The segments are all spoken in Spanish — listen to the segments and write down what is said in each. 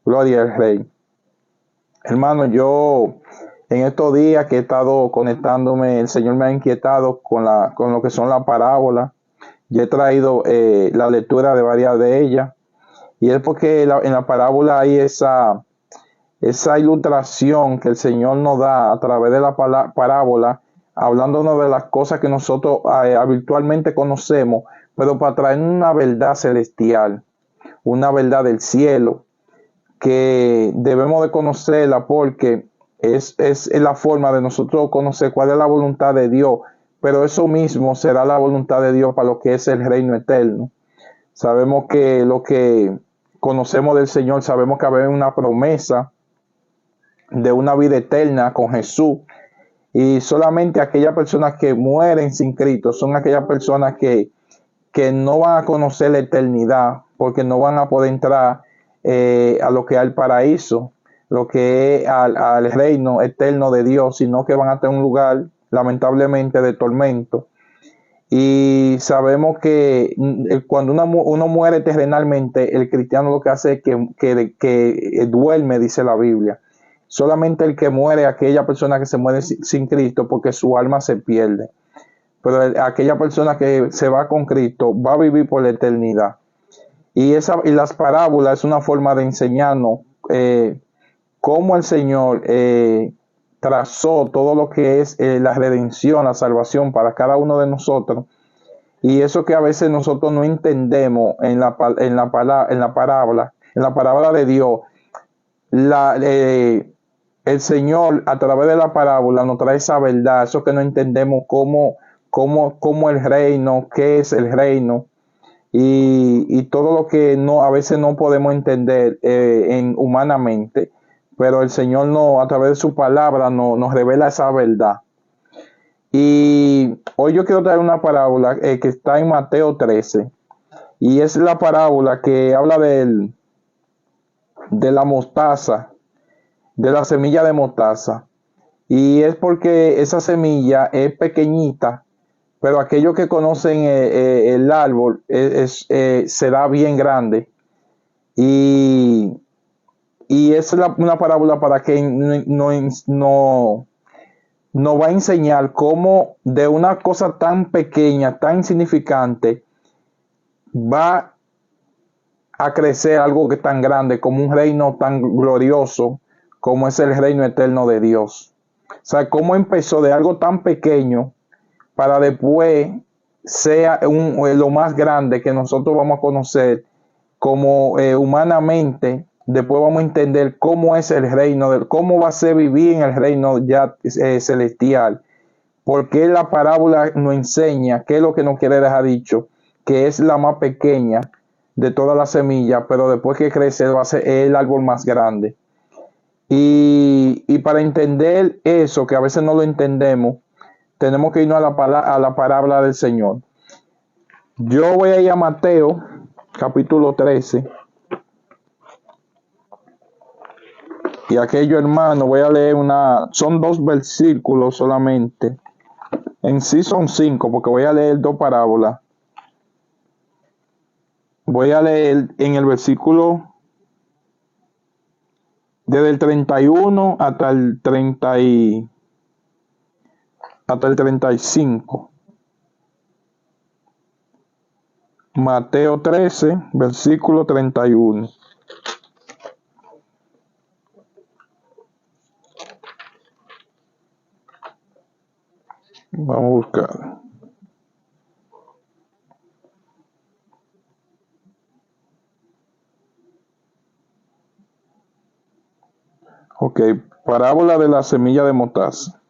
Gloria al Rey. Hermano, yo en estos días que he estado conectándome, el Señor me ha inquietado con lo que son las parábolas. Yo he traído la lectura de varias de ellas. Y es porque en la parábola hay esa ilustración que el Señor nos da a través de la parábola, hablándonos de las cosas que nosotros habitualmente conocemos, pero para traer una verdad celestial, una verdad del cielo, que debemos de conocerla porque es la forma de nosotros conocer cuál es la voluntad de Dios, pero eso mismo será la voluntad de Dios para lo que es el reino eterno. Sabemos que lo que conocemos del Señor, sabemos que hay una promesa de una vida eterna con Jesús, y solamente aquellas personas que mueren sin Cristo son aquellas personas que no van a conocer la eternidad, porque no van a poder entrar a lo que es el paraíso, lo que es al reino eterno de Dios, sino que van a tener un lugar lamentablemente de tormento. Y sabemos que cuando uno muere terrenalmente, el cristiano lo que hace es que duerme, dice la Biblia. Solamente el que muere, aquella persona que se muere sin Cristo, porque su alma se pierde. Pero aquella persona que se va con Cristo va a vivir por la eternidad. Y las parábolas es una forma de enseñarnos cómo el Señor trazó todo lo que es la redención, la salvación para cada uno de nosotros. Y eso que a veces nosotros no entendemos en la parábola de Dios, el Señor a través de la parábola nos trae esa verdad, eso que no entendemos cómo el reino, qué es el reino, y todo lo que a veces no podemos entender humanamente, pero el Señor a través de su palabra nos revela esa verdad. Y hoy yo quiero traer una parábola que está en Mateo 13, y es la parábola que habla de la mostaza, de la semilla de mostaza. Y es porque esa semilla es pequeñita, pero aquellos que conocen el árbol será bien grande. Y es una parábola para que nos va a enseñar cómo de una cosa tan pequeña, tan insignificante, va a crecer algo que es tan grande, como un reino tan glorioso como es el reino eterno de Dios. O sea, cómo empezó de algo tan pequeño para después sea lo más grande que nosotros vamos a conocer como humanamente. Después vamos a entender cómo es el reino, cómo va a ser vivir en el reino ya celestial. Porque la parábola nos enseña qué es lo que nos quiere dejar dicho, que es la más pequeña de todas las semillas, pero después que crece va a ser el árbol más grande. Y para entender eso, que a veces no lo entendemos, tenemos que irnos a la parábola del Señor. Yo voy a ir a Mateo, capítulo 13. Y aquello, hermano, voy a leer son 2 versículos solamente. En sí son 5, porque voy a leer 2 parábolas. Voy a leer en el versículo desde el 31 hasta el 35. Mateo 13, versículo 31. Vamos a buscar. Ok, parábola de la semilla de mostaza.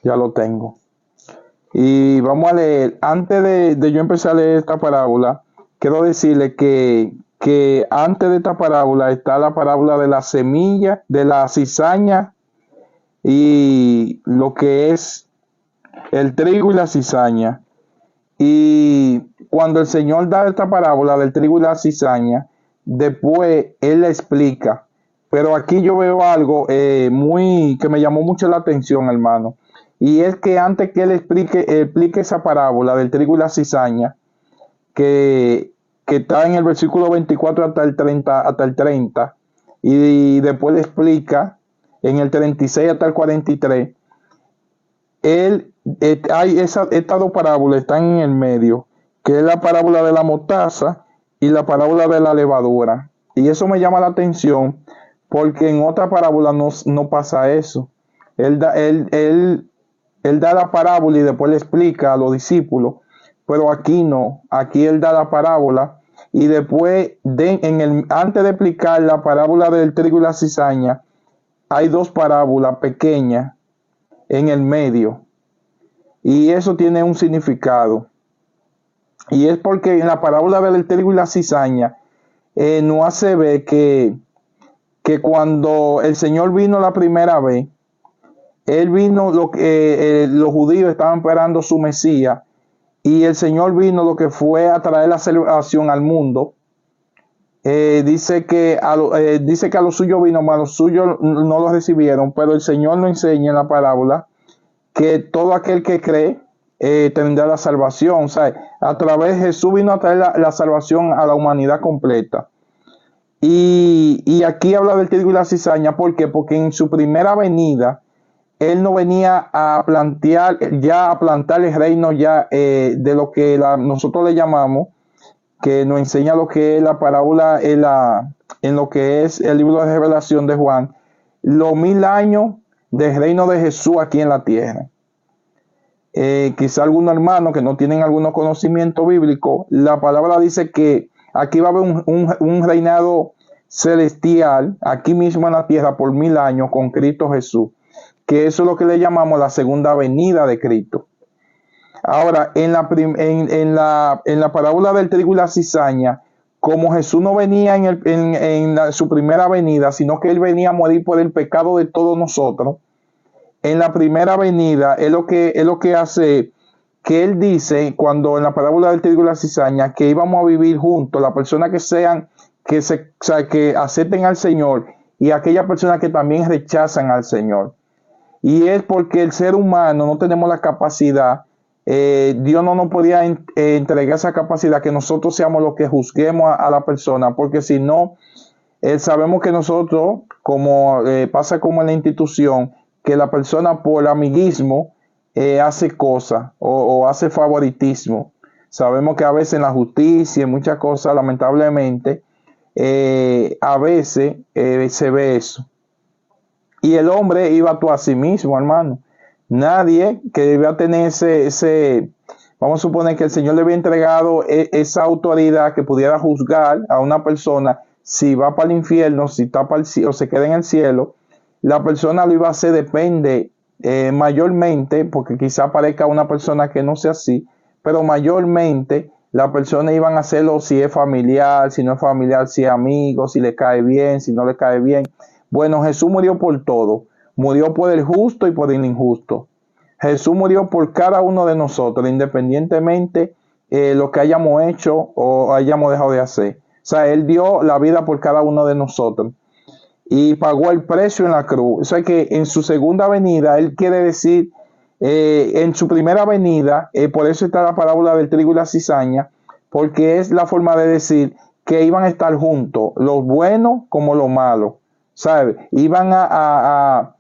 Ya lo tengo. Y vamos a leer. Antes de yo empezar a leer esta parábola, quiero decirle que antes de esta parábola está la parábola de la semilla, de la cizaña y lo que es el trigo y la cizaña. Y cuando el Señor da esta parábola del trigo y la cizaña, después Él la explica. Pero aquí yo veo algo que me llamó mucho la atención, hermano. Y es que antes que Él explique esa parábola del trigo y la cizaña, que que está en el versículo 24 hasta el 30, y después le explica en el 36 hasta el 43. Estas dos parábolas están en el medio, que es la parábola de la mostaza y la parábola de la levadura. Y eso me llama la atención porque en otra parábola no pasa eso. Él da la parábola y después le explica a los discípulos, pero aquí no. Aquí él da la parábola y después, antes de explicar la parábola del trigo y la cizaña, hay dos parábolas pequeñas en el medio. Y eso tiene un significado. Y es porque en la parábola del trigo y la cizaña nos hace ver que cuando el Señor vino la primera vez, Él vino, los judíos estaban esperando su Mesías, y el Señor vino lo que fue a traer la salvación al mundo. Dice que a los suyos vino, mas los suyos no los recibieron, pero el Señor nos enseña en la parábola que todo aquel que cree tendrá la salvación. O sea, a través de Jesús vino a traer la salvación a la humanidad completa. Y aquí habla del trigo y la cizaña. ¿Por qué? Porque en su primera venida, Él no venía a plantar el reino de lo que nosotros le llamamos, que nos enseña lo que es la parábola en lo que es el libro de Revelación de Juan, los 1000 años del reino de Jesús aquí en la tierra. Quizá algunos hermanos que no tienen algún conocimiento bíblico, la palabra dice que aquí va a haber un reinado celestial aquí mismo en la tierra por 1000 años con Cristo Jesús, que eso es lo que le llamamos la segunda venida de Cristo. Ahora, en la parábola del trigo y la cizaña, como Jesús no venía su primera venida, sino que Él venía a morir por el pecado de todos nosotros, en la primera venida es lo que hace, que Él dice, cuando en la parábola del trigo y la cizaña, que íbamos a vivir juntos, las personas que acepten al Señor y aquellas personas que también rechazan al Señor. Y es porque el ser humano no tenemos la capacidad, Dios no nos podía entregar esa capacidad que nosotros seamos los que juzguemos a la persona, porque si no, sabemos que nosotros, como pasa como en la institución, que la persona por amiguismo hace cosas o hace favoritismo. Sabemos que a veces en la justicia, en muchas cosas, lamentablemente, a veces se ve eso. Y el hombre iba a actuar a sí mismo, hermano. Nadie que debía tener vamos a suponer que el Señor le había entregado esa autoridad que pudiera juzgar a una persona si va para el infierno, si está para el cielo, o se queda en el cielo. La persona lo iba a hacer, depende mayormente, porque quizá parezca una persona que no sea así, pero mayormente la persona iban a hacerlo si es familiar, si no es familiar, si es amigo, si le cae bien, si no le cae bien. Bueno, Jesús murió por todo. Murió por el justo y por el injusto. Jesús murió por cada uno de nosotros, independientemente lo que hayamos hecho o hayamos dejado de hacer. O sea, Él dio la vida por cada uno de nosotros y pagó el precio en la cruz. O sea que en su segunda venida, Él quiere decir, en su primera venida, por eso está la parábola del trigo y la cizaña, porque es la forma de decir que iban a estar juntos, los buenos como los malos, ¿sabes? Iban a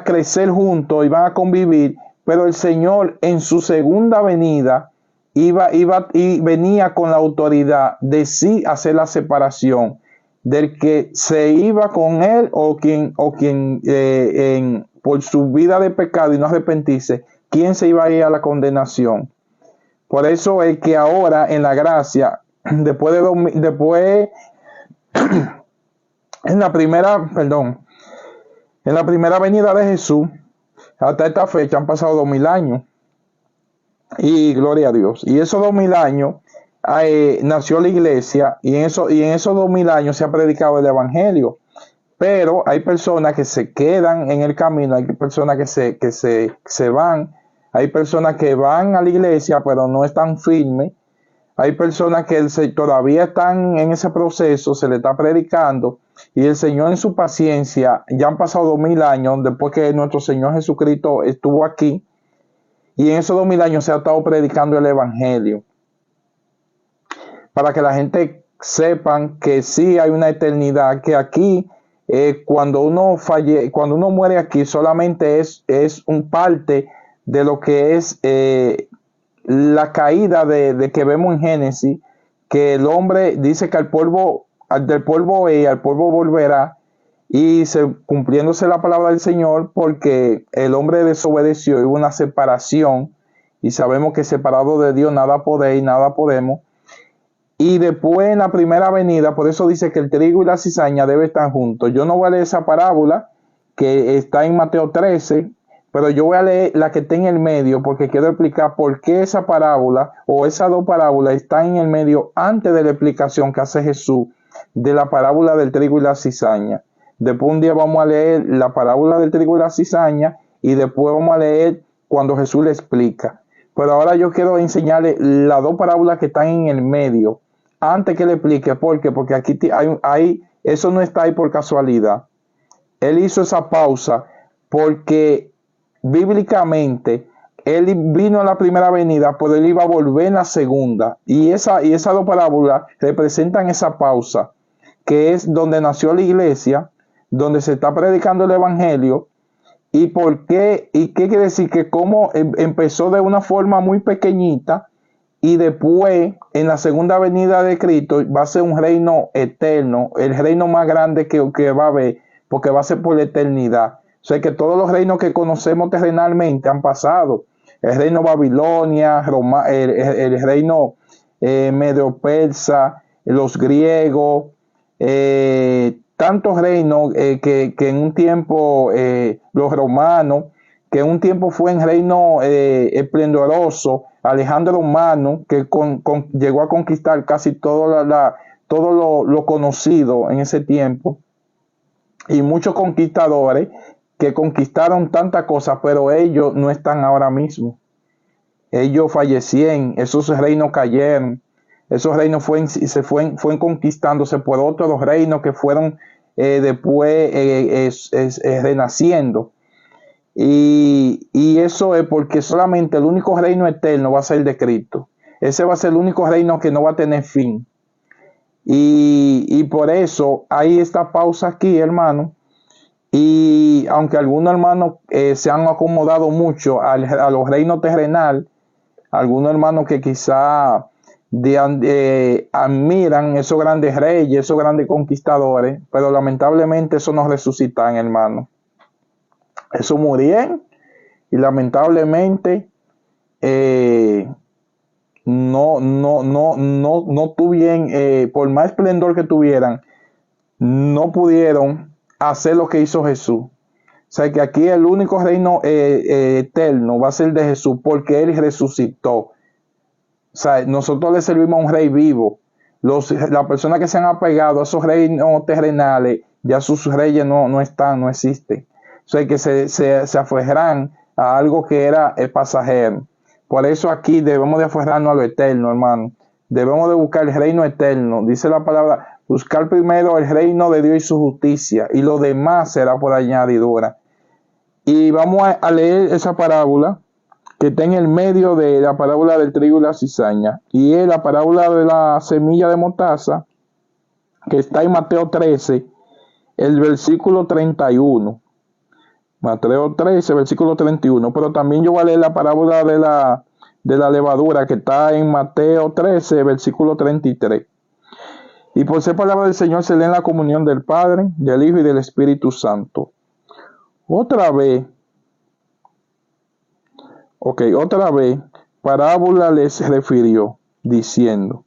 crecer juntos, iban a convivir, pero el Señor en su segunda venida venía con la autoridad de sí hacer la separación del que se iba con Él o quien por su vida de pecado y no arrepentirse, quién se iba a ir a la condenación. Por eso es que ahora en la gracia, después en la primera venida de Jesús, hasta esta fecha han pasado 2000 años. Y gloria a Dios. Y esos 2000 años nació la iglesia, y en esos 2000 años se ha predicado el evangelio. Pero hay personas que se quedan en el camino, hay personas que se van, hay personas que van a la iglesia pero no están firmes. Hay personas que todavía están en ese proceso, se le está predicando, y el Señor en su paciencia, ya han pasado 2000 años después que nuestro Señor Jesucristo estuvo aquí, y en esos 2000 años se ha estado predicando el evangelio. para que la gente sepan que sí hay una eternidad, que aquí cuando uno muere aquí solamente es un parte de lo que es la caída de que vemos en Génesis, que el hombre dice que del polvo es, al polvo volverá, y cumpliéndose la palabra del Señor, porque el hombre desobedeció y hubo una separación, y sabemos que separado de Dios nada podéis, nada podemos. Y después en la primera venida, por eso dice que el trigo y la cizaña deben estar juntos. Yo no voy a leer esa parábola que está en Mateo 13, pero yo voy a leer la que está en el medio, porque quiero explicar por qué esa parábola o esas dos parábolas están en el medio antes de la explicación que hace Jesús de la parábola del trigo y la cizaña. Después un día vamos a leer la parábola del trigo y la cizaña, y después vamos a leer cuando Jesús le explica. Pero ahora yo quiero enseñarle las dos parábolas que están en el medio, antes que le explique. ¿Por qué? Porque aquí eso no está ahí por casualidad. Él hizo esa pausa porque bíblicamente él vino a la primera venida, pero él iba a volver en la segunda. Y esas dos parábolas representan esa pausa, que es donde nació la iglesia, donde se está predicando el evangelio. ¿Y por qué? ¿Y qué quiere decir? Que como empezó de una forma muy pequeñita, y después en la segunda venida de Cristo va a ser un reino eterno, el reino más grande que va a haber, porque va a ser por la eternidad. O sea que todos los reinos que conocemos terrenalmente han pasado. El reino Babilonia, el reino medio-persa, los griegos, tantos reinos que en un tiempo, los romanos, que en un tiempo fue un reino esplendoroso. Alejandro Magno, que llegó a conquistar casi todo lo conocido en ese tiempo, y muchos conquistadores que conquistaron tantas cosas, pero ellos no están ahora mismo. Ellos fallecieron, esos reinos cayeron, esos reinos fueron conquistándose por otros reinos que fueron después renaciendo. Y eso es porque solamente el único reino eterno va a ser el de Cristo. Ese va a ser el único reino que no va a tener fin. Y por eso hay esta pausa aquí, hermano. Y aunque algunos hermanos se han acomodado mucho a los reinos terrenales, algunos hermanos que quizá admiran esos grandes reyes, esos grandes conquistadores, pero lamentablemente eso no resucitan, hermano. Eso murieron y lamentablemente no tuvieron, por más esplendor que tuvieran, no pudieron hacer lo que hizo Jesús. O sea que aquí el único reino eterno va a ser de Jesús, porque Él resucitó. O sea, nosotros le servimos a un rey vivo. Las personas que se han apegado a esos reinos terrenales, ya sus reyes no están, no existen. O sea, que se aferran a algo que era pasajero. Por eso aquí debemos de aferrarnos a lo eterno, hermano. Debemos de buscar el reino eterno. Dice la palabra, buscar primero el reino de Dios y su justicia, y lo demás será por añadidura. Y vamos a leer esa parábola que está en el medio de la parábola del trigo y la cizaña. Y es la parábola de la semilla de mostaza, que está en Mateo 13, el versículo 31. Mateo 13, versículo 31, pero también yo voy a leer la parábola de la levadura, que está en Mateo 13, versículo 33. Y por ser palabra del Señor se lee en la comunión del Padre, del Hijo y del Espíritu Santo. Otra vez, parábola les refirió, diciendo: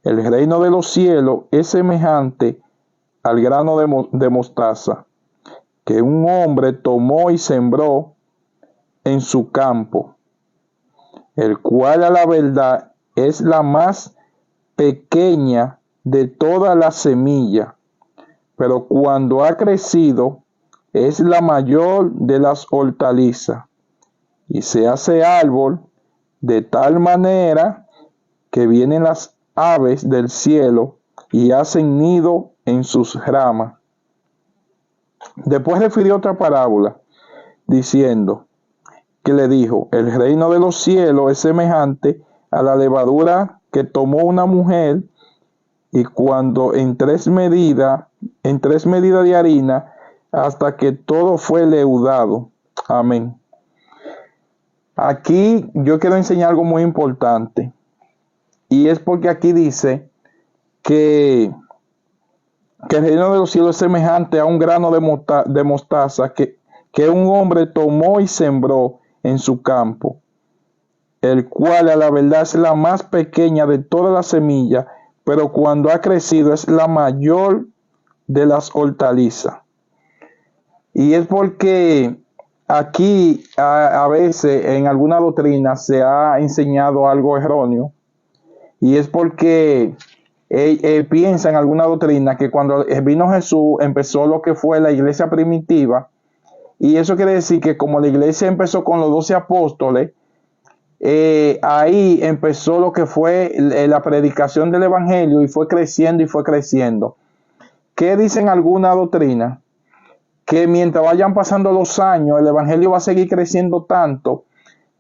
el reino de los cielos es semejante al grano de mostaza, que un hombre tomó y sembró en su campo, el cual a la verdad es la más pequeña de todas las semillas, pero cuando ha crecido es la mayor de las hortalizas, y se hace árbol de tal manera que vienen las aves del cielo y hacen nido en sus ramas. Después refirió otra parábola, diciendo que le dijo: el reino de los cielos es semejante a la levadura que tomó una mujer y cuando en 3 medidas de harina, hasta que todo fue leudado. Amén. Aquí yo quiero enseñar algo muy importante. Y es porque aquí dice que el reino de los cielos es semejante a un grano de mostaza que un hombre tomó y sembró en su campo, el cual a la verdad es la más pequeña de todas las semillas, pero cuando ha crecido es la mayor de las hortalizas. Y es porque aquí a veces en alguna doctrina se ha enseñado algo erróneo, y es porque piensa en alguna doctrina que cuando vino Jesús empezó lo que fue la iglesia primitiva, y eso quiere decir que como la iglesia empezó con los 12 apóstoles, ahí empezó lo que fue la predicación del evangelio y fue creciendo y fue creciendo. ¿Qué dicen alguna doctrina? Que mientras vayan pasando los años, el evangelio va a seguir creciendo tanto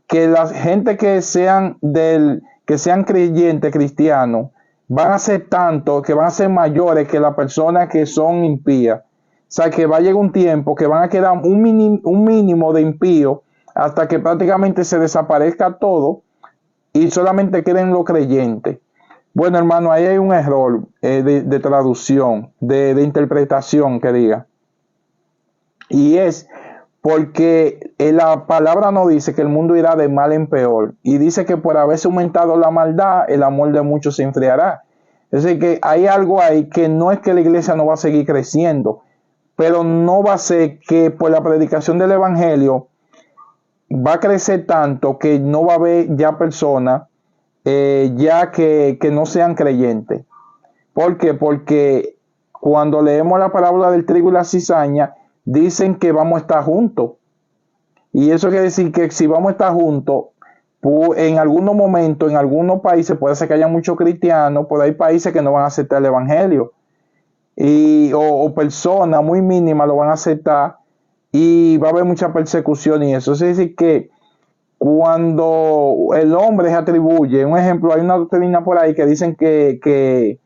que la gente que sean creyentes cristianos van a ser tanto que van a ser mayores que las personas que son impías. O sea, que va a llegar un tiempo que van a quedar un mínimo de impíos hasta que prácticamente se desaparezca todo y solamente queden los creyentes. Bueno, hermano, ahí hay un error de traducción, de interpretación, que diga. Y es porque la palabra no dice que el mundo irá de mal en peor, y dice que por haberse aumentado la maldad, el amor de muchos se enfriará. Es decir, que hay algo ahí que no es que la iglesia no va a seguir creciendo, pero no va a ser que por la predicación del evangelio va a crecer tanto que no va a haber ya personas ya que no sean creyentes. ¿Por qué? Porque cuando leemos la parábola del trigo y la cizaña, dicen que vamos a estar juntos. Y eso quiere decir que si vamos a estar juntos, en algunos momentos, en algunos países, puede ser que haya muchos cristianos, pero hay países que no van a aceptar el evangelio. O personas muy mínimas lo van a aceptar y va a haber mucha persecución y eso. Es decir, que cuando el hombre se atribuye, un ejemplo, hay una doctrina por ahí que dicen que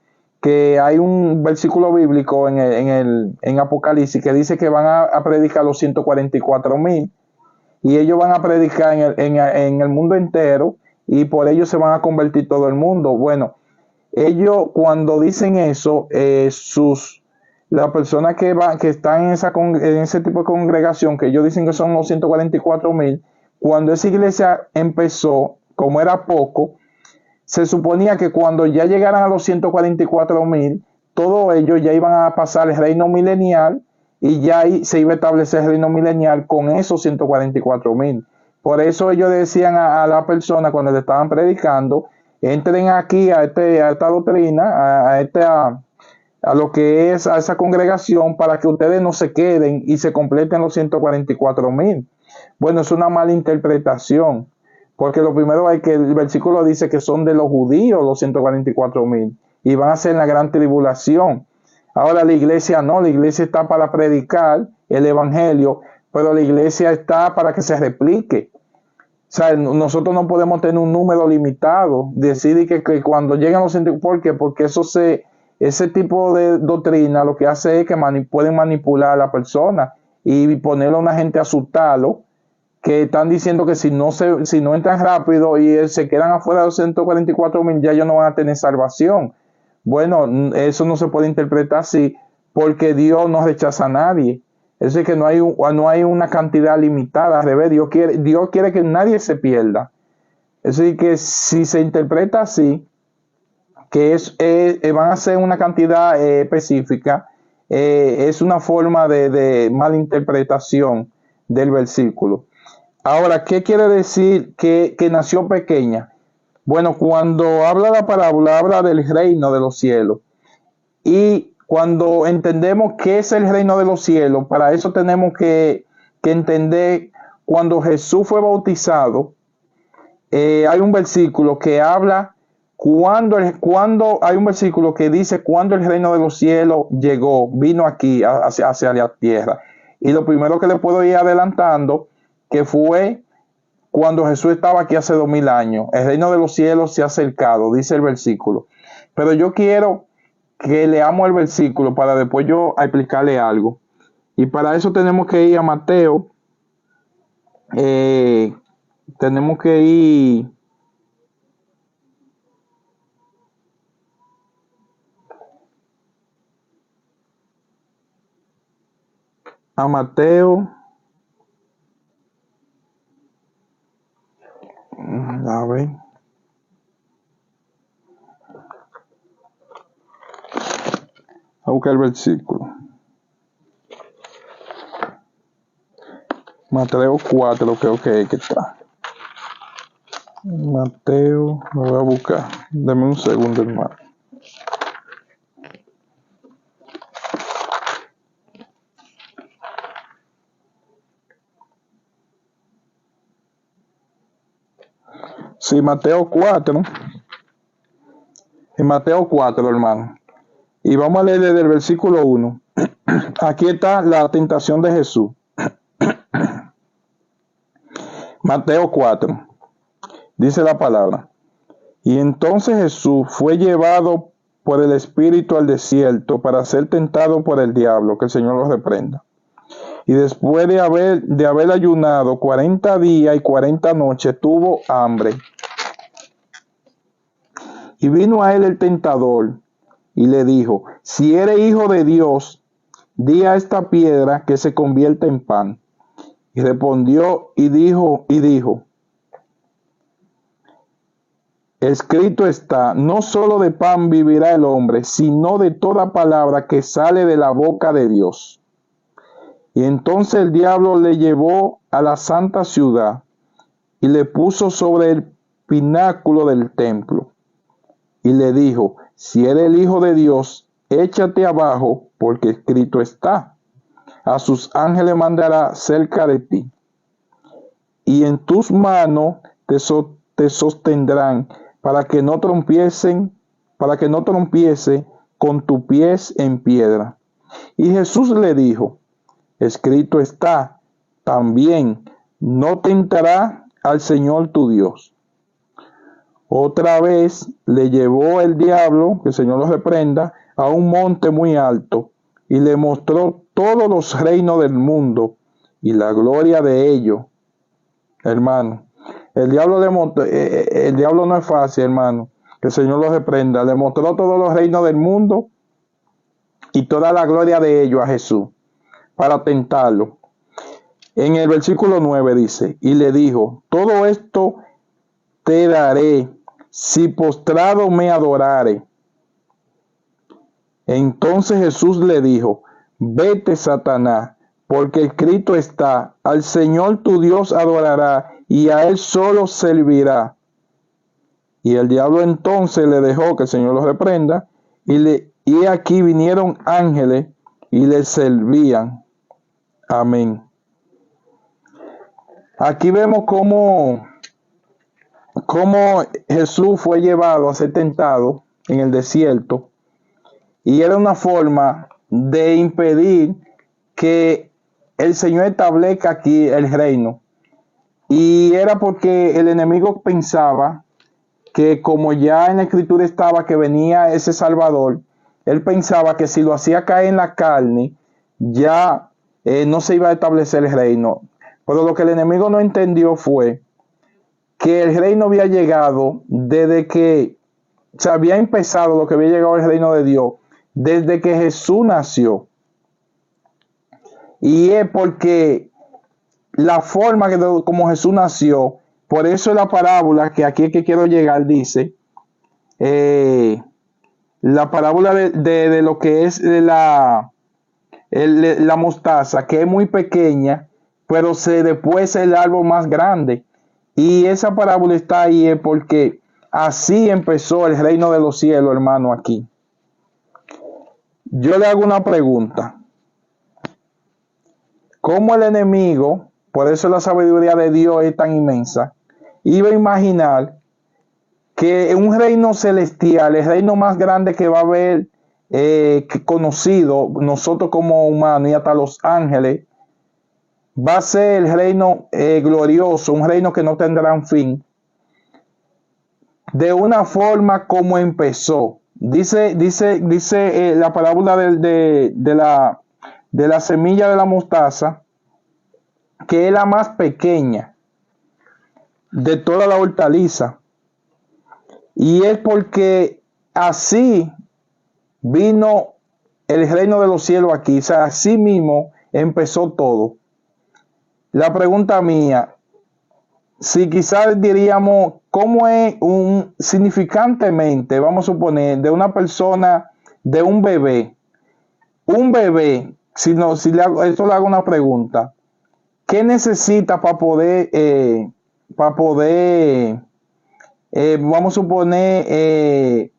hay un versículo bíblico en Apocalipsis que dice que van a predicar los 144,000 y ellos van a predicar en el mundo entero y por ello se van a convertir todo el mundo. Bueno, ellos cuando dicen eso, las personas que están en ese tipo de congregación, que ellos dicen que son los 144,000, cuando esa iglesia empezó, como era poco, se suponía que cuando ya llegaran a los 144,000, todos ellos ya iban a pasar el reino milenial y ya ahí se iba a establecer el reino milenial con esos 144,000. Por eso ellos decían a la persona cuando le estaban predicando, entren aquí a esta doctrina, a lo que es a esa congregación para que ustedes no se queden y se completen los 144,000. Bueno, es una mala interpretación, porque lo primero es que el versículo dice que son de los judíos los 144,000 y van a ser en la gran tribulación. Ahora la iglesia no, la iglesia está para predicar el evangelio, pero la iglesia está para que se replique. O sea, nosotros no podemos tener un número limitado, decir que cuando llegan los 144,000, ¿por qué? Porque ese tipo de doctrina lo que hace es que pueden manipular a la persona y ponerle a una gente a asustarlo, que están diciendo que si no entran rápido y se quedan afuera de los 144,000, ya ellos no van a tener salvación. Bueno, eso no se puede interpretar así, porque Dios no rechaza a nadie. Es decir, que no hay una cantidad limitada. Al revés, Dios quiere que nadie se pierda. Es decir, que si se interpreta así, que van a ser una cantidad específica, es una forma de mala interpretación del versículo. Ahora, ¿qué quiere decir que nació pequeña? Bueno, cuando habla la parábola, habla del reino de los cielos. Y cuando entendemos qué es el reino de los cielos, para eso tenemos que entender cuando Jesús fue bautizado. Hay un versículo que habla cuando hay un versículo que dice cuando el reino de los cielos vino aquí hacia la tierra. Y lo primero que le puedo ir adelantando, que fue cuando Jesús estaba aquí hace 2000 años. El reino de los cielos se ha acercado, dice el versículo. Pero yo quiero que leamos el versículo para después yo explicarle algo. Y para eso tenemos que ir a Mateo. Tenemos que ir a Mateo. A ver. A buscar el versículo. Mateo 4, creo que está. Mateo, lo voy a buscar. Dame un segundo, hermano. Sí, Mateo 4. En Mateo 4, hermano. Y vamos a leer desde el versículo 1. Aquí está la tentación de Jesús. Mateo 4. Dice la palabra. Y entonces Jesús fue llevado por el Espíritu al desierto para ser tentado por el diablo, que el Señor lo reprenda. Y después de haber ayunado 40 días y 40 noches, tuvo hambre. Y vino a él el tentador y le dijo: si eres hijo de Dios, di a esta piedra que se convierta en pan. Y respondió y dijo, escrito está, no solo de pan vivirá el hombre, sino de toda palabra que sale de la boca de Dios. Y entonces el diablo le llevó a la santa ciudad y le puso sobre el pináculo del templo. Y le dijo: si eres el Hijo de Dios, échate abajo, porque escrito está, a sus ángeles mandará cerca de ti, y en tus manos te sostendrán, para que no trompiece con tu pies en piedra. Y Jesús le dijo: escrito está también, no tentará al Señor tu Dios. Otra vez le llevó el diablo, que el Señor lo reprenda, a un monte muy alto y le mostró todos los reinos del mundo y la gloria de ellos. Hermano, el diablo no es fácil, hermano, que el Señor lo reprenda. Le mostró todos los reinos del mundo y toda la gloria de ellos a Jesús para tentarlo. En el versículo 9 dice: y le dijo: todo esto te daré si postrado me adorare. Entonces Jesús le dijo: vete, Satanás, porque escrito está, al Señor tu Dios adorará y a él solo servirá. Y el diablo entonces le dejó, que el Señor lo reprenda, y aquí vinieron ángeles y le servían. Amén. Aquí vemos cómo Jesús fue llevado a ser tentado en el desierto, y era una forma de impedir que el Señor establezca aquí el reino. Y era porque el enemigo pensaba que, como ya en la escritura estaba que venía ese Salvador, él pensaba que si lo hacía caer en la carne, ya no se iba a establecer el reino. Pero lo que el enemigo no entendió fue que el reino había llegado desde que se había empezado, lo que había llegado el reino de Dios, desde que Jesús nació. Y es porque la forma como Jesús nació, por eso la parábola, que aquí es que quiero llegar, dice, la parábola de lo que es la mostaza, que es muy pequeña, pero después es el árbol más grande. Y esa parábola está ahí porque así empezó el reino de los cielos, hermano, aquí. Yo le hago una pregunta. ¿Cómo el enemigo, por eso la sabiduría de Dios es tan inmensa, iba a imaginar que un reino celestial, el reino más grande que va a haber conocido nosotros como humanos y hasta los ángeles, va a ser el reino glorioso, un reino que no tendrá un fin, de una forma como empezó. Dice la parábola de la semilla de la mostaza, que es la más pequeña de toda la hortaliza. Y es porque así vino el reino de los cielos aquí. O sea, así mismo empezó todo. La pregunta mía, si quizás diríamos, ¿cómo es un significantemente, vamos a suponer, de una persona, de un bebé? Un bebé, si le hago, esto le hago una pregunta, ¿qué necesita para poder vamos a suponer,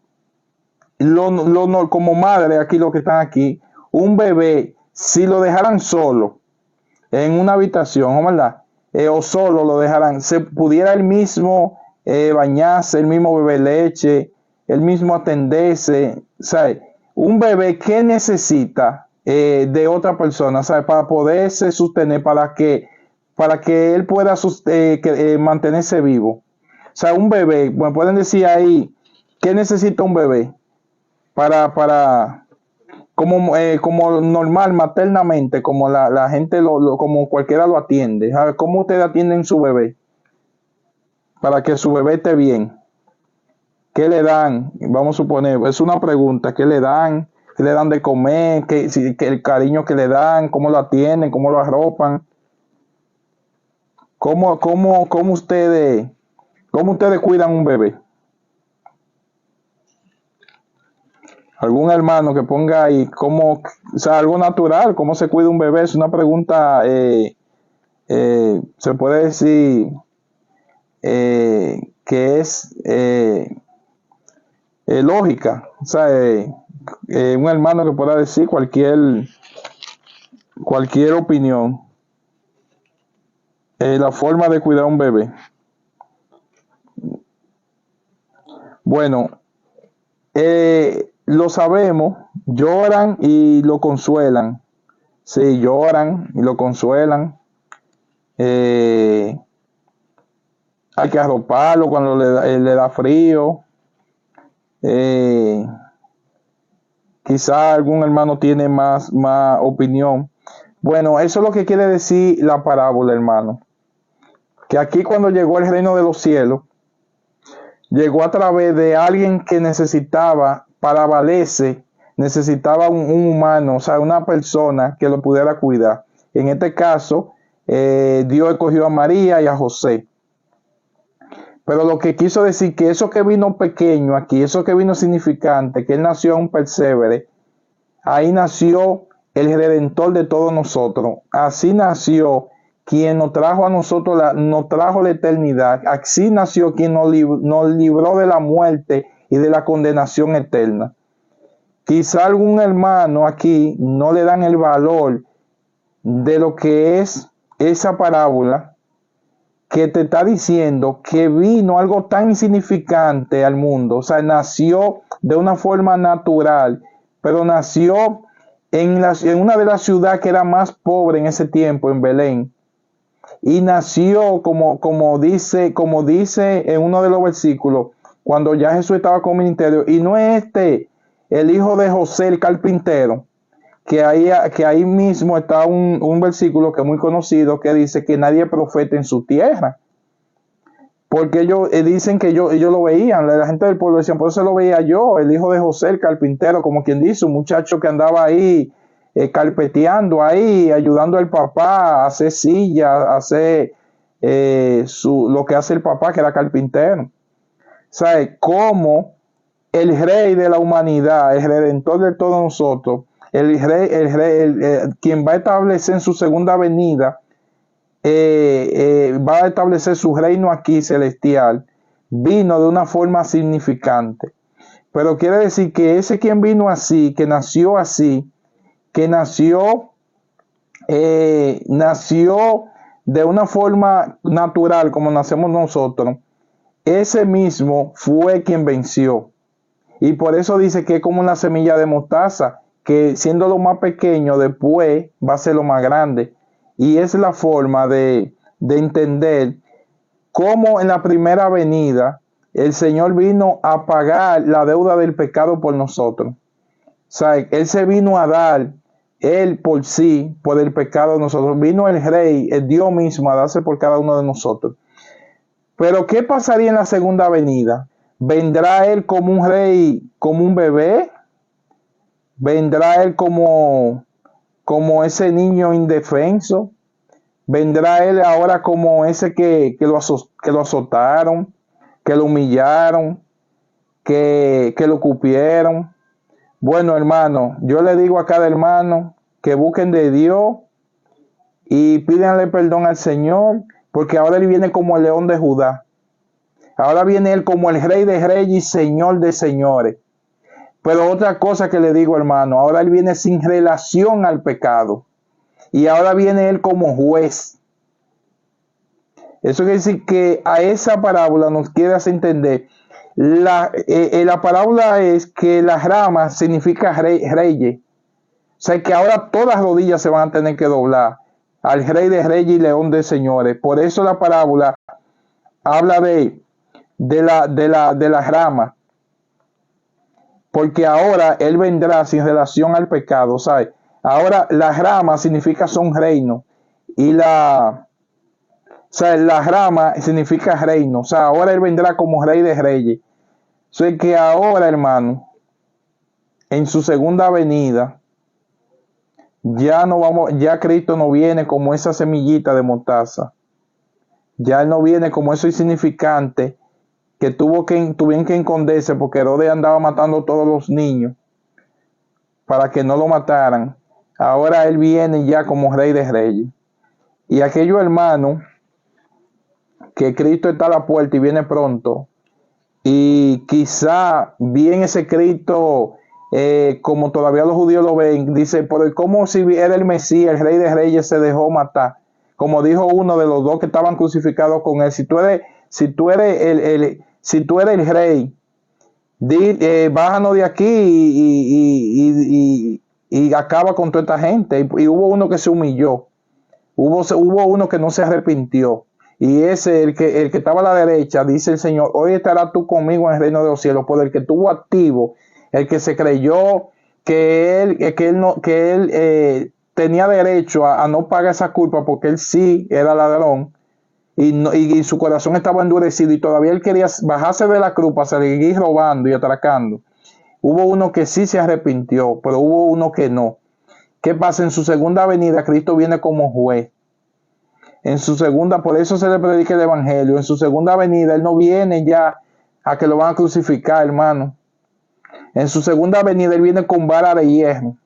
como madre, aquí lo que están aquí, un bebé, si lo dejaran solo en una habitación, ¿verdad? O solo lo dejaran, se pudiera el mismo bañarse, el mismo beber leche, el mismo atenderse, ¿sabes? Un bebé, ¿qué necesita de otra persona, ¿sabes? Para poderse sostener, para que él pueda mantenerse vivo. O sea, un bebé, me pueden decir ahí, ¿qué necesita un bebé para como normal, maternamente, como la gente, como cualquiera lo atiende? ¿Sabe? ¿Cómo ustedes atienden su bebé? Para que su bebé esté bien. ¿Qué le dan? Vamos a suponer, es una pregunta, ¿qué le dan? ¿Qué le dan de comer? Que el cariño que le dan? ¿Cómo lo atienden? ¿Cómo lo arropan? ¿Cómo ustedes cuidan un bebé? Algún hermano que ponga ahí o sea, algo natural, cómo se cuida un bebé, es una pregunta, se puede decir que es lógica. O sea, un hermano que pueda decir cualquier opinión, la forma de cuidar a un bebé. Bueno, lo sabemos, lloran y lo consuelan. Sí, lloran y lo consuelan. Hay que arroparlo cuando le da frío. Quizá algún hermano tiene más opinión. Bueno, eso es lo que quiere decir la parábola, hermano. Que aquí cuando llegó el reino de los cielos, llegó a través de alguien que necesitaba, para valerse, necesitaba un humano, o sea, una persona que lo pudiera cuidar. En este caso, Dios escogió a María y a José. Pero lo que quiso decir que eso que vino pequeño aquí, eso que vino significante, que él nació en un pesebre, ahí nació el Redentor de todos nosotros. Así nació quien nos trajo a nosotros, nos trajo la eternidad. Así nació quien nos libró de la muerte y de la condenación eterna. Quizá algún hermano aquí no le dan el valor de lo que es esa parábola, que te está diciendo que vino algo tan insignificante al mundo. O sea, nació de una forma natural, pero nació en una de las ciudades que era más pobre en ese tiempo, en Belén. Y nació como dice en uno de los versículos, cuando ya Jesús estaba con el ministerio. Y no es el hijo de José el carpintero, que ahí mismo está un versículo que es muy conocido, que dice que nadie es profeta en su tierra. Porque ellos dicen que ellos lo veían, la gente del pueblo decían, por eso lo veía yo, el hijo de José el carpintero, como quien dice, un muchacho que andaba ahí carpeteando ahí, ayudando al papá a hacer sillas, a hacer lo que hace el papá, que era carpintero. ¿Sabe cómo el rey de la humanidad, el redentor de todos nosotros, quien va a establecer en su segunda venida, va a establecer su reino aquí celestial, vino de una forma significante? Pero quiere decir que ese quien vino así, que nació así, que nació de una forma natural como nacemos nosotros, ese mismo fue quien venció. Y por eso dice que es como una semilla de mostaza, que siendo lo más pequeño, después va a ser lo más grande. y es la forma de entender cómo en la primera venida el Señor vino a pagar la deuda del pecado por nosotros. O sea, Él se vino a dar, Él por sí, por el pecado de nosotros. Vino el Rey, el Dios mismo, a darse por cada uno de nosotros. Pero ¿qué pasaría en la segunda venida? ¿Vendrá Él como un rey, como un bebé? ¿Vendrá Él como ese niño indefenso? ¿Vendrá Él ahora como ese que lo azotaron, que lo humillaron, que lo cupieron? Bueno, hermano, yo le digo a cada hermano que busquen de Dios y pídanle perdón al Señor, porque ahora Él viene como el león de Judá. Ahora viene Él como el Rey de reyes y Señor de señores. Pero otra cosa que le digo, hermano, ahora Él viene sin relación al pecado. Y ahora viene Él como juez. Eso quiere decir que a esa parábola nos quiere hacer entender. La parábola es que las ramas significa reyes. O sea que ahora todas las rodillas se van a tener que doblar al Rey de reyes y León de señores. Por eso la parábola habla de las ramas. Porque ahora Él vendrá sin relación al pecado, ¿sabes? Ahora las ramas significa son reino. Y la rama significa reino. O sea, ahora Él vendrá como Rey de reyes. O sea que ahora, hermano, en su segunda venida, ya Cristo no viene como esa semillita de mostaza. Ya Él no viene como eso insignificante que tuvieron que esconderse porque Herodes andaba matando a todos los niños para que no lo mataran. Ahora Él viene ya como Rey de reyes. Y aquellos hermanos que Cristo está a la puerta y viene pronto, y quizá bien ese Cristo, como todavía los judíos lo ven, dice, pero ¿cómo si era el Mesías, el Rey de reyes, se dejó matar? Como dijo uno de los dos que estaban crucificados con Él, si tú eres el Rey, bájanos de aquí y acaba con toda esta gente. Y hubo uno que se humilló, hubo uno que no se arrepintió. Y ese, el que estaba a la derecha, dice el Señor, hoy estarás tú conmigo en el reino de los cielos. Por el que estuvo activo, el que se creyó que él tenía derecho a no pagar esa culpa porque él sí era ladrón y su corazón estaba endurecido y todavía él quería bajarse de la cruz para seguir robando y atracando. Hubo uno que sí se arrepintió, pero hubo uno que no. ¿Qué pasa? En su segunda venida, Cristo viene como juez. En su segunda, por eso se le predica el evangelio. En su segunda venida, Él no viene ya a que lo van a crucificar, hermano. En su segunda venida, Él viene con vara de hierro.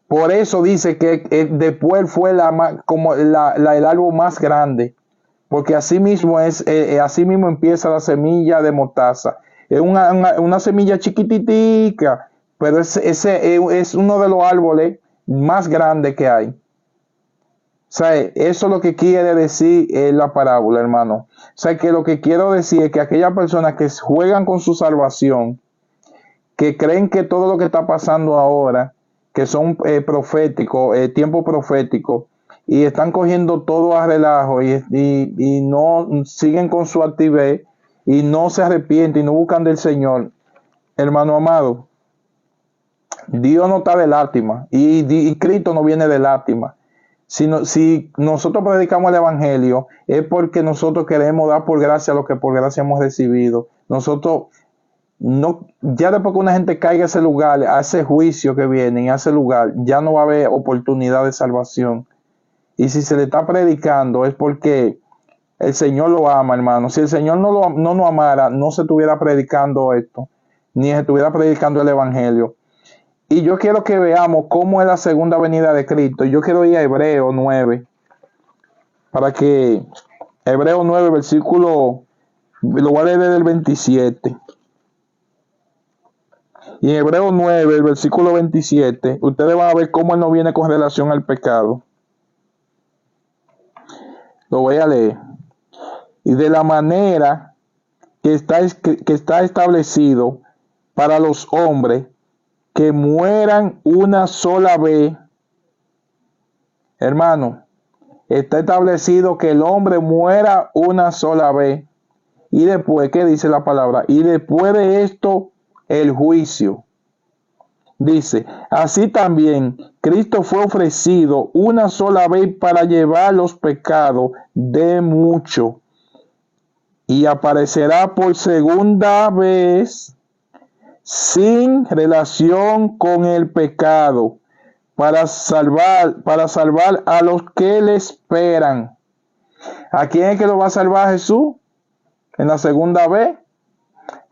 Por eso dice que después fue el árbol más grande. Porque así mismo empieza la semilla de mostaza. Es una semilla chiquititica, pero es uno de los árboles más grandes que hay. O sea, eso es lo que quiere decir la parábola, hermano. O sea, que lo que quiero decir es que aquellas personas que juegan con su salvación, que creen que todo lo que está pasando ahora, que son proféticos, tiempo profético, y están cogiendo todo a relajo y no siguen con su actividad y no se arrepienten y no buscan del Señor, hermano amado, Dios no está de lástima y Cristo no viene de lástima. Si nosotros predicamos el evangelio es porque nosotros queremos dar por gracia lo que por gracia hemos recibido. Nosotros no, ya después que una gente caiga a ese lugar, a ese juicio que viene, a ese lugar, ya no va a haber oportunidad de salvación. Y si se le está predicando es porque el Señor lo ama, hermano. Si el Señor no nos amara, no se estuviera predicando esto, ni se estuviera predicando el evangelio. Y yo quiero que veamos cómo es la segunda venida de Cristo. Yo quiero ir a Hebreo 9, para que Hebreo 9, versículo, lo voy a leer desde el 27. Y en Hebreo 9, el versículo 27, ustedes van a ver cómo Él no viene con relación al pecado. Lo voy a leer. Y de la manera que está establecido para los hombres que mueran una sola vez, hermano, está establecido que el hombre muera una sola vez. Y después, ¿qué dice la palabra? Y después de esto, el juicio. Dice, así también Cristo fue ofrecido una sola vez para llevar los pecados de muchos y aparecerá por segunda vez sin relación con el pecado para salvar a los que le esperan. ¿A quién es que lo va a salvar Jesús en la segunda vez?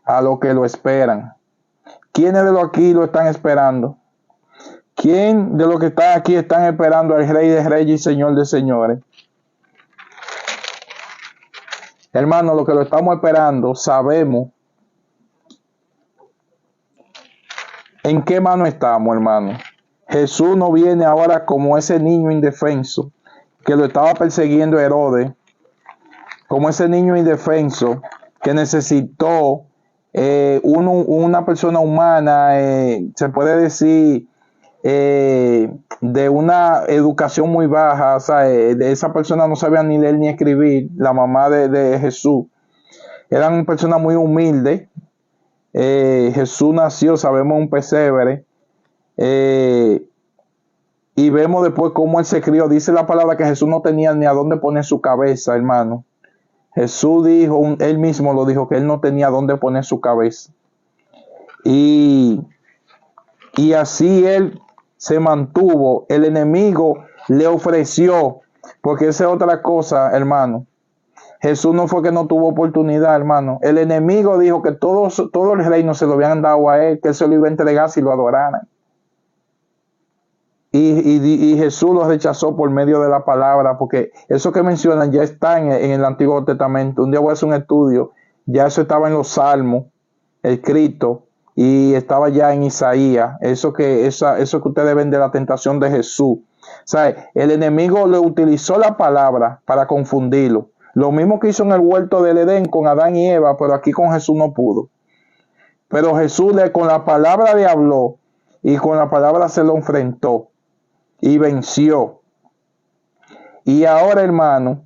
A los que lo esperan. ¿Quiénes de los aquí lo están esperando? ¿Quién de los que están aquí están esperando al Rey de Reyes y Señor de Señores? Hermano, lo que lo estamos esperando, sabemos en qué mano estamos, hermano. Jesús no viene ahora como ese niño indefenso que lo estaba persiguiendo Herodes, como ese niño indefenso que necesitó una persona humana, se puede decir, de una educación muy baja. O sea, de esa persona no sabía ni leer ni escribir, la mamá de Jesús. Eran personas muy humildes. Jesús nació, sabemos, un pesebre. Y vemos después cómo él se crió. Dice la palabra que Jesús no tenía ni a dónde poner su cabeza, hermano. Jesús dijo, él mismo lo dijo, que él no tenía dónde poner su cabeza. Y así él se mantuvo. El enemigo le ofreció, porque esa es otra cosa, hermano. Jesús no fue que no tuvo oportunidad, hermano. El enemigo dijo que todo el reino se lo habían dado a él, que él se lo iba a entregar si lo adoraran. Y Jesús lo rechazó por medio de la palabra, porque eso que mencionan ya está en el Antiguo Testamento. Un día voy a hacer un estudio, ya eso estaba en los Salmos, escrito, y estaba ya en Isaías, eso que ustedes ven de la tentación de Jesús. O sea, el enemigo le utilizó la palabra para confundirlo. Lo mismo que hizo en el huerto del Edén con Adán y Eva, pero aquí con Jesús no pudo. Pero Jesús con la palabra le habló y con la palabra se lo enfrentó y venció. Y ahora, hermano,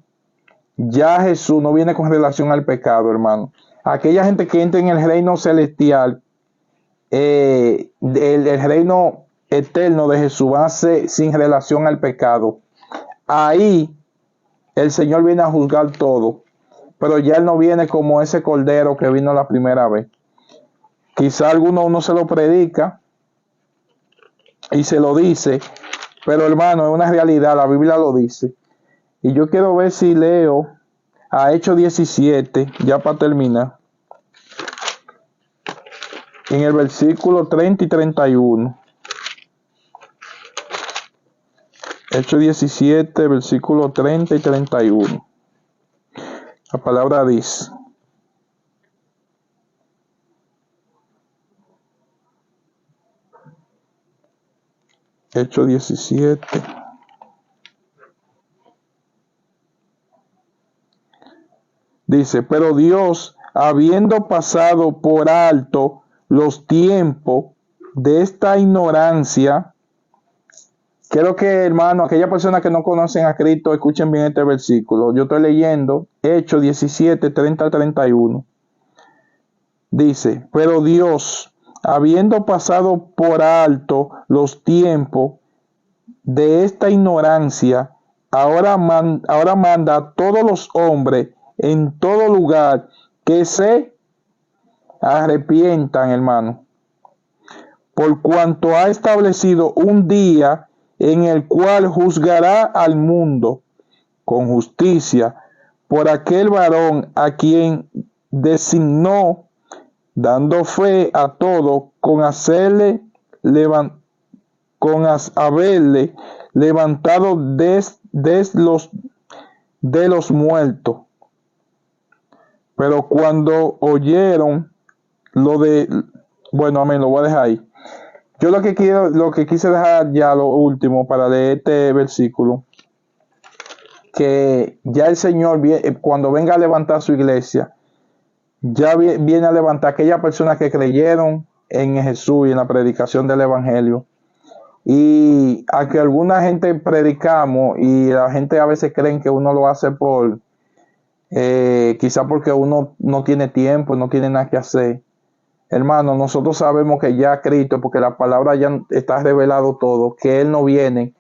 ya Jesús no viene con relación al pecado, hermano. Aquella gente que entra en el reino celestial, el reino eterno de Jesús va a ser sin relación al pecado. Ahí el Señor viene a juzgar todo, pero ya Él no viene como ese cordero que vino la primera vez. Quizá uno se lo predica y se lo dice, pero hermano, es una realidad, la Biblia lo dice. Y yo quiero ver si leo a Hechos 17, ya para terminar, en el versículo 30 y 31. Hechos 17, versículo 30 y 31. La palabra dice: Hechos 17. Dice, pero Dios, habiendo pasado por alto los tiempos de esta ignorancia, quiero que, hermano, aquellas personas que no conocen a Cristo, escuchen bien este versículo. Yo estoy leyendo Hechos 17, 30 al 31. Dice, pero Dios, habiendo pasado por alto los tiempos de esta ignorancia, ahora manda a todos los hombres en todo lugar que se arrepientan, hermano, por cuanto ha establecido un día en el cual juzgará al mundo con justicia por aquel varón a quien designó, dando fe a todo con haberle levantado de los muertos. Pero cuando oyeron amén, lo voy a dejar ahí. Yo lo que quise dejar ya lo último para leer este versículo, que ya el Señor cuando venga a levantar su iglesia, ya viene a levantar aquellas personas que creyeron en Jesús y en la predicación del Evangelio. Y a que alguna gente predicamos y la gente a veces creen que uno lo hace por, quizá porque uno no tiene tiempo, no tiene nada que hacer. Hermano, nosotros sabemos que ya Cristo, porque la palabra ya está revelado todo, que Él no viene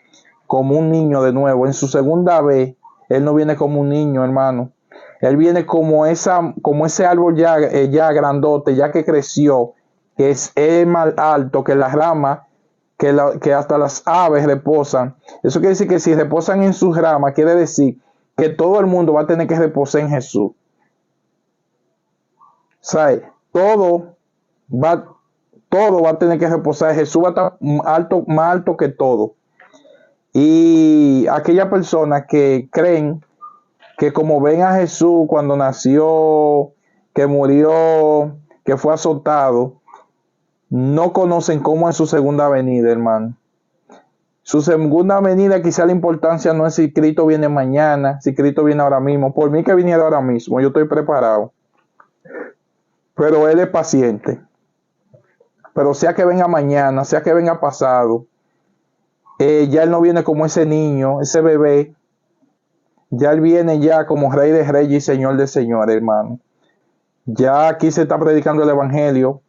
como un niño de nuevo. En su segunda vez, Él no viene como un niño, hermano. Él viene como ese árbol ya grandote, ya que creció, que es más alto que las ramas, que hasta las aves reposan. Eso quiere decir que si reposan en sus ramas, quiere decir que todo el mundo va a tener que reposar en Jesús. ¿Sabe? Va, todo va a tener que reposar. Jesús va a estar más alto que todo. Y aquellas personas que creen que como ven a Jesús cuando nació, que murió, que fue azotado, no conocen cómo es su segunda venida, hermano. Su segunda venida, quizá la importancia no es si Cristo viene mañana, si Cristo viene ahora mismo. Por mí que viniera ahora mismo, yo estoy preparado. Pero Él es paciente. Pero sea que venga mañana, sea que venga pasado, ya Él no viene como ese niño, ese bebé. Ya Él viene ya como Rey de Reyes y Señor de Señores, hermano. Ya aquí se está predicando el Evangelio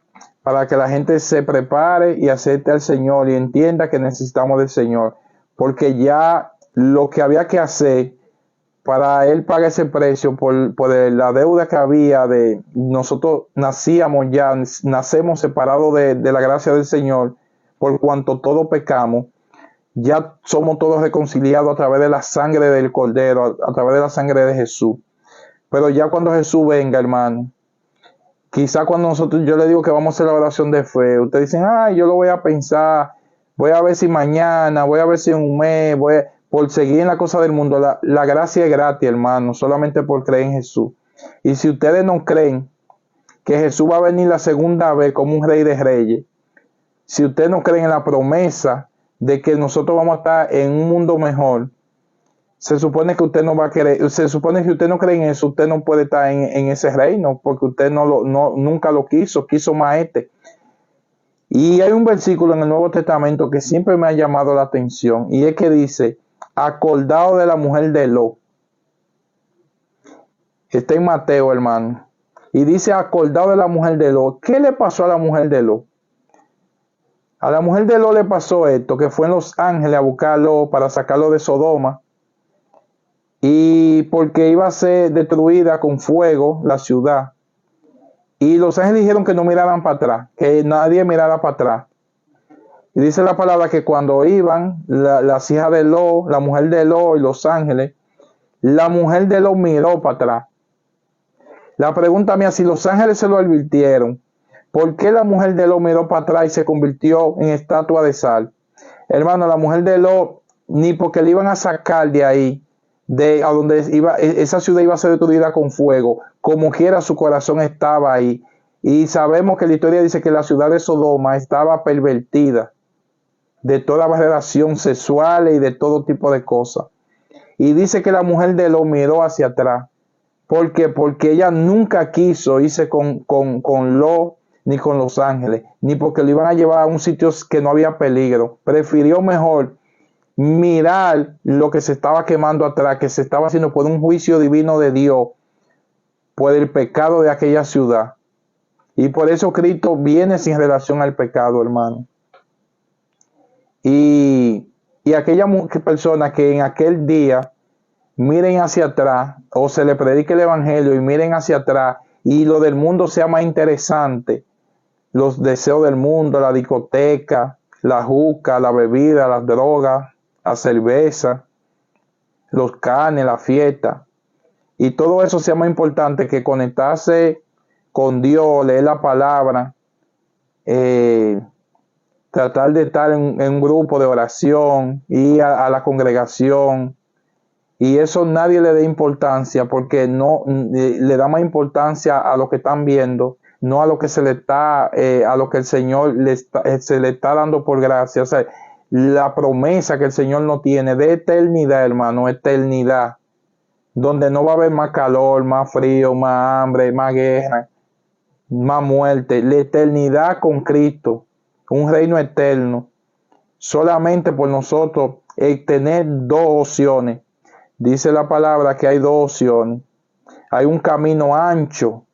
para que la gente se prepare y acepte al Señor y entienda que necesitamos del Señor. Porque ya lo que había que hacer para Él pagar ese precio por la deuda que había de nosotros nacemos separados de la gracia del Señor, por cuanto todos pecamos. Ya somos todos reconciliados a través de la sangre del Cordero, a través de la sangre de Jesús. Pero ya cuando Jesús venga, hermano, quizá cuando yo le digo que vamos a hacer la oración de fe, ustedes dicen, yo lo voy a pensar, voy a ver si mañana, voy a ver si en un mes, por seguir en la cosa del mundo. La gracia es gratis, hermano, solamente por creer en Jesús. Y si ustedes no creen que Jesús va a venir la segunda vez como un Rey de Reyes, si ustedes no creen en la promesa de que nosotros vamos a estar en un mundo mejor, se supone que usted no va a querer, se supone que si usted no cree en eso, usted no puede estar en ese reino, porque usted nunca lo quiso más este. Y hay un versículo en el Nuevo Testamento que siempre me ha llamado la atención, y es que dice, acordado de la mujer de Lot. Está en Mateo, hermano. Y dice, acordado de la mujer de Lot. ¿Qué le pasó a la mujer de Lot? A la mujer de Lot le pasó esto, que fue en Los Ángeles a buscarlo para sacarlo de Sodoma. Y porque iba a ser destruida con fuego la ciudad. Y los ángeles dijeron que no miraran para atrás, que nadie mirara para atrás. Y dice la palabra que cuando iban las hijas de Lot, la mujer de Lot y los ángeles, la mujer de Lot miró para atrás. La pregunta mía, si los ángeles se lo advirtieron, ¿por qué la mujer de Lot miró para atrás y se convirtió en estatua de sal? Hermano, la mujer de Lot, ni porque le iban a sacar de ahí, a donde esa ciudad iba a ser destruida con fuego, como quiera su corazón estaba ahí. Y sabemos que la historia dice que la ciudad de Sodoma estaba pervertida de toda relación sexual y de todo tipo de cosas. Y dice que la mujer de Lot miró hacia atrás. ¿Por qué? Porque ella nunca quiso irse con Lot ni con los ángeles, ni porque lo iban a llevar a un sitio que no había peligro. Prefirió mejor mirar lo que se estaba quemando atrás, que se estaba haciendo por un juicio divino de Dios, por el pecado de aquella ciudad. Y por eso Cristo viene sin relación al pecado, hermano. Y aquella persona que en aquel día miren hacia atrás, o se le predique el evangelio y miren hacia atrás, y lo del mundo sea más interesante, los deseos del mundo, la discoteca, la juca, la bebida, las drogas, la cerveza, los canes, la fiesta, y todo eso sea más importante que conectarse con Dios, leer la palabra, tratar de estar en un grupo de oración, ir a la congregación, y eso nadie le da importancia, porque no le da más importancia a lo que están viendo, no a lo que se le está, a lo que el Señor se le está dando por gracia. O sea, la promesa que el Señor no tiene de eternidad, hermano, eternidad, donde no va a haber más calor, más frío, más hambre, más guerra, más muerte. La eternidad con Cristo, un reino eterno. solamente por nosotros tener dos opciones. Dice la palabra que hay dos opciones. Hay un camino ancho,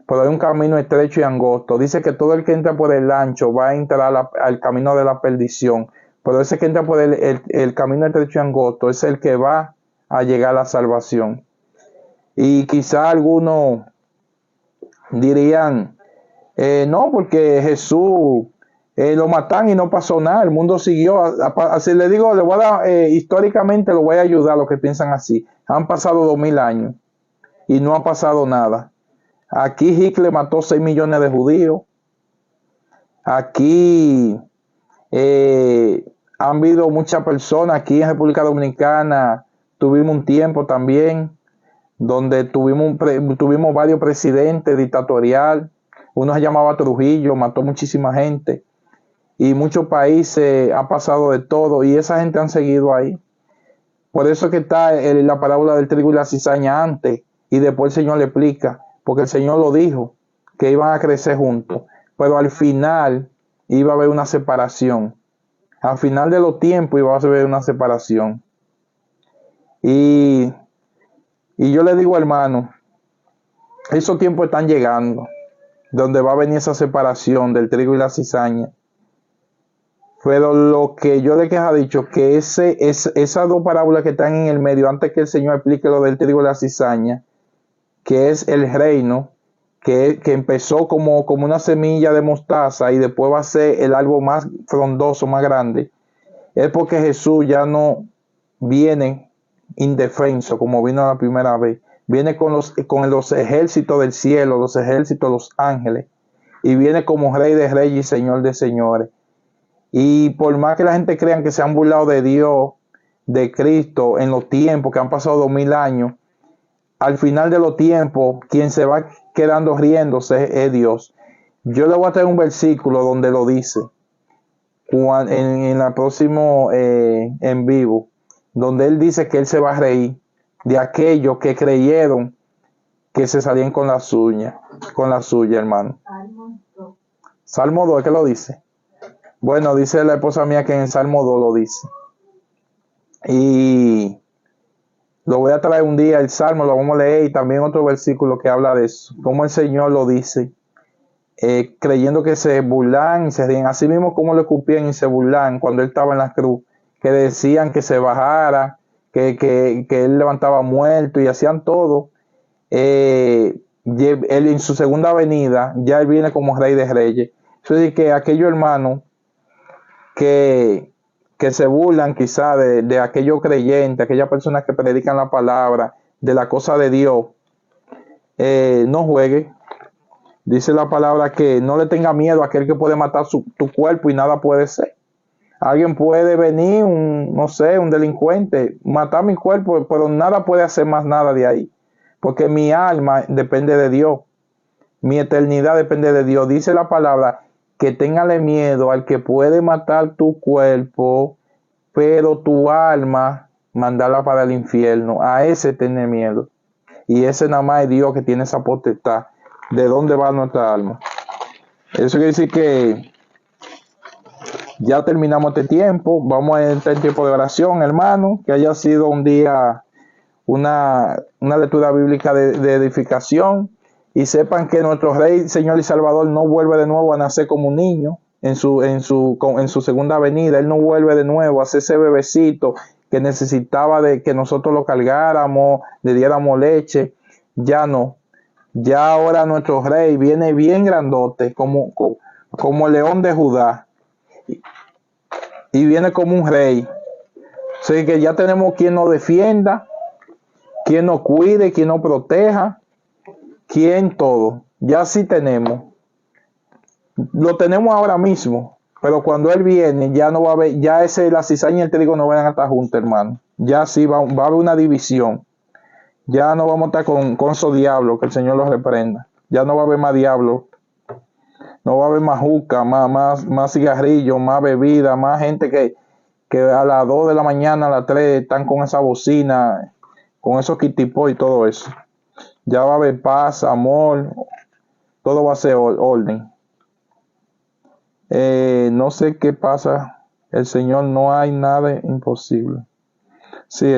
pero hay un camino estrecho y angosto. Dice que todo el que entra por el ancho va a entrar al camino de la perdición, pero ese que entra por el camino estrecho y angosto es el que va a llegar a la salvación. Y quizá algunos dirían, no, porque Jesús lo matan y no pasó nada, el mundo siguió. Así le digo, le voy a dar, históricamente lo voy a ayudar a los que piensan así. Han pasado 2000 años y no ha pasado nada. Aquí Hitler mató 6 millones de judíos. Aquí han habido muchas personas. Aquí en República Dominicana tuvimos un tiempo también donde tuvimos varios presidentes dictatoriales. Uno se llamaba Trujillo, mató muchísima gente. Y muchos países ha pasado de todo y esa gente han seguido ahí. Por eso que está la parábola del trigo y la cizaña antes y después el Señor le explica, porque el Señor lo dijo, que iban a crecer juntos, pero al final iba a haber una separación. Al final de los tiempos iba a haber una separación. Y yo le digo, hermano, esos tiempos están llegando, donde va a venir esa separación del trigo y la cizaña. Pero lo que yo les he dicho, que esas dos parábolas que están en el medio, antes que el Señor explique lo del trigo y la cizaña, que es el reino, que empezó como una semilla de mostaza y después va a ser el árbol más frondoso, más grande, es porque Jesús ya no viene indefenso como vino la primera vez. Viene con los ejércitos del cielo, los ejércitos de los ángeles, y viene como Rey de Reyes y Señor de Señores. Y por más que la gente crean que se han burlado de Dios, de Cristo, en los tiempos que han pasado 2000 años, al final de los tiempos, quien se va quedando riéndose es Dios. Yo le voy a traer un versículo donde lo dice, en la próximo en vivo, donde él dice que él se va a reír de aquellos que creyeron que se salían con la suya, hermano. Salmo 2, ¿qué lo dice? Bueno, dice la esposa mía que en el Salmo 2 lo dice. Y lo voy a traer un día, el Salmo, lo vamos a leer, y también otro versículo que habla de eso, como el Señor lo dice, creyendo que se burlan y se ríen, así mismo como le escupían y se burlan cuando él estaba en la cruz, que decían que se bajara, que él levantaba muertos y hacían todo. Él en su segunda venida, ya él viene como Rey de Reyes. Eso es que aquellos hermanos que se burlan quizá de aquellos creyentes, aquellas personas que predican la palabra, de la cosa de Dios, no juegue. Dice la palabra que no le tenga miedo a aquel que puede matar tu cuerpo y nada puede ser. Alguien puede venir, un delincuente, matar mi cuerpo, pero nada puede hacer más nada de ahí. Porque mi alma depende de Dios. Mi eternidad depende de Dios. Dice la palabra que téngale miedo al que puede matar tu cuerpo, pero tu alma mandarla para el infierno. A ese tiene miedo. Y ese nada más es Dios que tiene esa potestad. ¿De dónde va nuestra alma? Eso quiere decir que ya terminamos este tiempo. Vamos a entrar en tiempo de oración, hermano. Que haya sido un día, una lectura bíblica de edificación. Y sepan que nuestro Rey, Señor y Salvador no vuelve de nuevo a nacer como un niño en su segunda venida. Él no vuelve de nuevo a ser ese bebecito que necesitaba de que nosotros lo cargáramos, le diéramos leche. Ya no. Ya ahora nuestro Rey viene bien grandote, como el león de Judá. Y viene como un rey. Así que ya tenemos quien nos defienda, quien nos cuide, quien nos proteja, quien todo. Ya sí tenemos. Lo tenemos ahora mismo, pero cuando Él viene ya no va a haber, ya la cizaña y el trigo no van a estar juntos, hermano. Ya sí va a haber una división. Ya no vamos a estar con esos diablos, que el Señor los reprenda. Ya no va a haber más diablos. No va a haber más juca, más cigarrillos, más bebida, más gente que a las 2 de la mañana, a las 3 están con esa bocina, con esos kitipó y todo eso. Ya va a haber paz, amor, todo va a ser orden. No sé qué pasa el Señor no hay nada imposible. Sí,